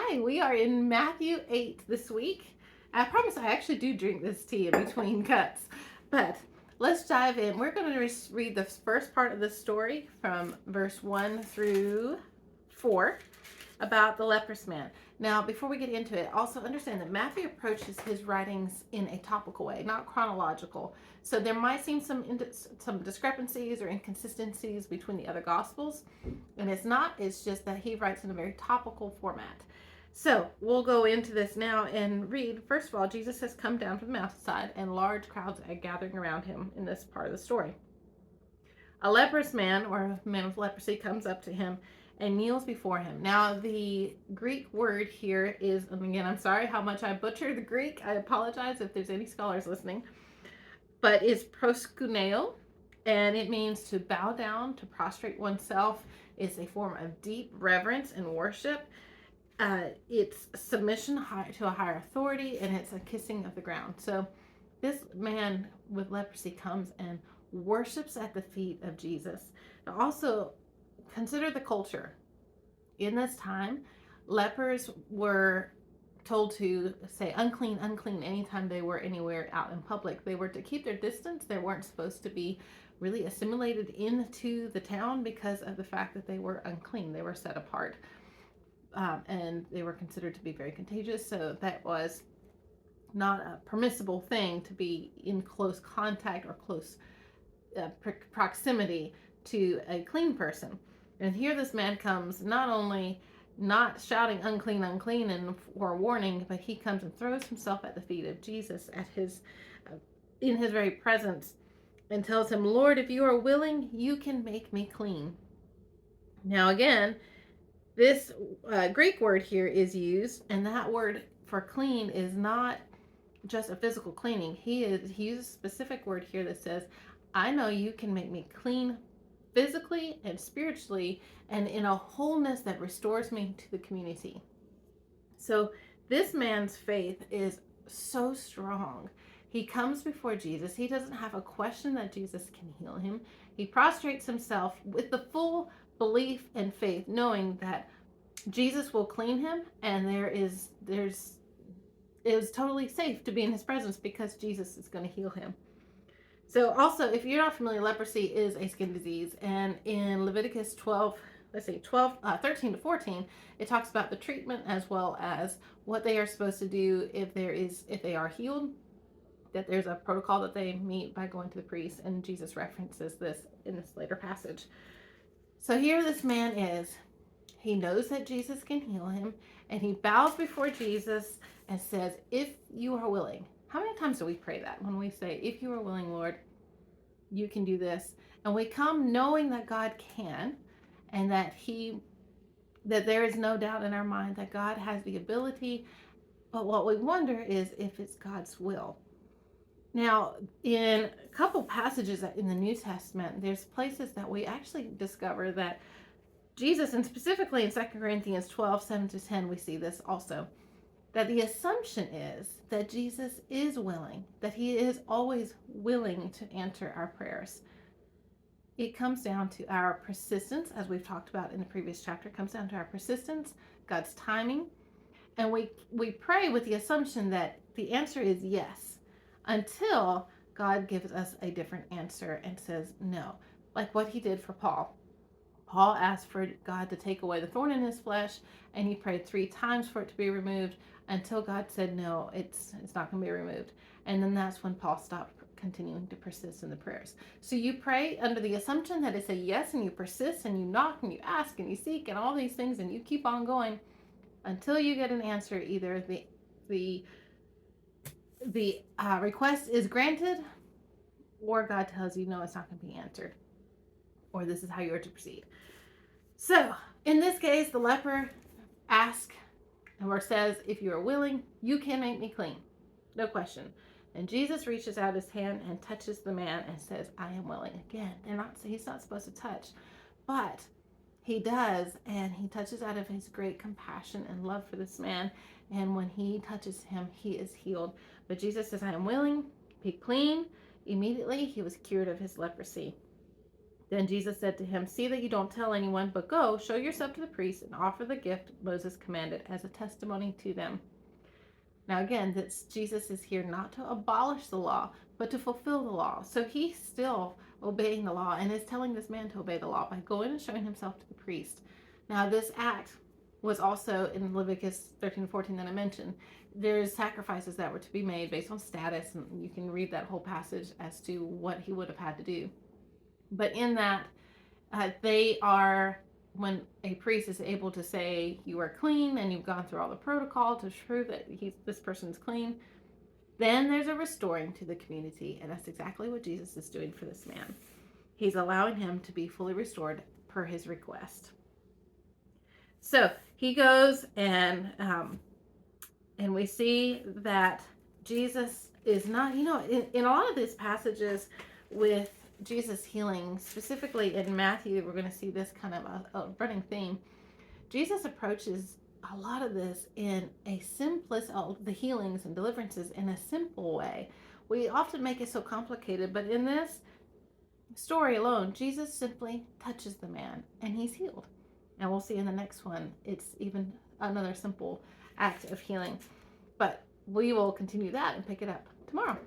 Hi, we are in Matthew 8 this week. I promise I actually do drink this tea in between cuts. But let's dive in. We're going to read the first part of the story from verse 1 through 4 about the leprous man. Now, before we get into it, also understand that Matthew approaches his writings in a topical way, not chronological. So there might seem some discrepancies or inconsistencies between the other gospels, and it's just that he writes in a very topical format. So we'll go into this now and read. First of all, Jesus has come down from the mountainside, and large crowds are gathering around him in this part of the story. A leprous man, or a man with leprosy, comes up to him and kneels before him. Now, the Greek word here is, and again, I'm sorry how much I butcher the Greek. I apologize if there's any scholars listening, but it's proskuneo, and it means to bow down, to prostrate oneself. It's a form of deep reverence and worship. It's submission to a higher authority, and it's a kissing of the ground. So this man with leprosy comes and worships at the feet of Jesus. Now also, consider the culture. In this time, lepers were told to say unclean, unclean anytime they were anywhere out in public. They were to keep their distance. They weren't supposed to be really assimilated into the town because of the fact that they were unclean. They were set apart. And they were considered to be very contagious, so that was not a permissible thing to be in close contact or close proximity to a clean person. And here this man comes, not only not shouting unclean, unclean and for warning, but he comes and throws himself at the feet of Jesus at his in his very presence, and tells him, Lord, if you are willing, you can make me clean. Now again, this Greek word here is used, and that word for clean is not just a physical cleaning. He uses a specific word here that says, I know you can make me clean physically and spiritually, and in a wholeness that restores me to the community. So this man's faith is so strong. He comes before Jesus. He doesn't have a question that Jesus can heal him. He prostrates himself with the full belief and faith, knowing that Jesus will clean him, and it is totally safe to be in his presence because Jesus is going to heal him. So also, if you're not familiar, leprosy is a skin disease, and in Leviticus 13 to 14, it talks about the treatment as well as what they are supposed to do if they are healed. That there's a protocol that they meet by going to the priest, and Jesus references this in this later passage. So here this man is. He knows that Jesus can heal him, and he bows before Jesus and says, if you are willing. How many times do we pray that when we say, if you are willing, Lord, you can do this? And we come knowing that God can, and that there is no doubt in our mind that God has the ability, but what we wonder is if it's God's will. Now, in a couple passages in the New Testament, there's places that we actually discover that Jesus, and specifically in 2 Corinthians 12, 7 to 10, we see this also, that the assumption is that Jesus is willing, that he is always willing to answer our prayers. It comes down to our persistence, as we've talked about in the previous chapter. It comes down to our persistence, God's timing, and we pray with the assumption that the answer is yes, until God gives us a different answer and says no, like what he did for Paul. Paul asked for God to take away the thorn in his flesh, and he prayed 3 times for it to be removed until God said, no, it's not going to be removed. And then that's when Paul stopped continuing to persist in the prayers. So you pray under the assumption that it's a yes, and you persist, and you knock, and you ask, and you seek, and all these things, and you keep on going until you get an answer. Either the request is granted, or God tells you, no, it's not going to be answered, or this is how you are to proceed. So in this case, the leper asks or says, if you are willing, you can make me clean. No question. And Jesus reaches out his hand and touches the man and says, I am willing. Again, he's not supposed to touch, but he does, and he touches out of his great compassion and love for this man. And when he touches him, he is healed. But Jesus says, I am willing, be clean. Immediately, he was cured of his leprosy. Then Jesus said to him, "See that you don't tell anyone, but go, show yourself to the priest, and offer the gift Moses commanded as a testimony to them." Now, again, this Jesus is here not to abolish the law, but to fulfill the law. So he's still obeying the law and is telling this man to obey the law by going and showing himself to the priest. Now, this act was also in Leviticus 13:14 that I mentioned. There's sacrifices that were to be made based on status, and you can read that whole passage as to what he would have had to do. But in that, they are, when a priest is able to say you are clean and you've gone through all the protocol to prove that this person's clean, then there's a restoring to the community, and that's exactly what Jesus is doing for this man. He's allowing him to be fully restored per his request. So he goes and we see that Jesus is not, in a lot of these passages with Jesus healing, specifically in Matthew, we're going to see this kind of a running theme. Jesus approaches a lot of this in a simplest, the healings and deliverances in a simple way. We often make it so complicated, but in this story alone, Jesus simply touches the man and he's healed. And we'll see in the next one, it's even another simple act of healing. But we will continue that and pick it up tomorrow.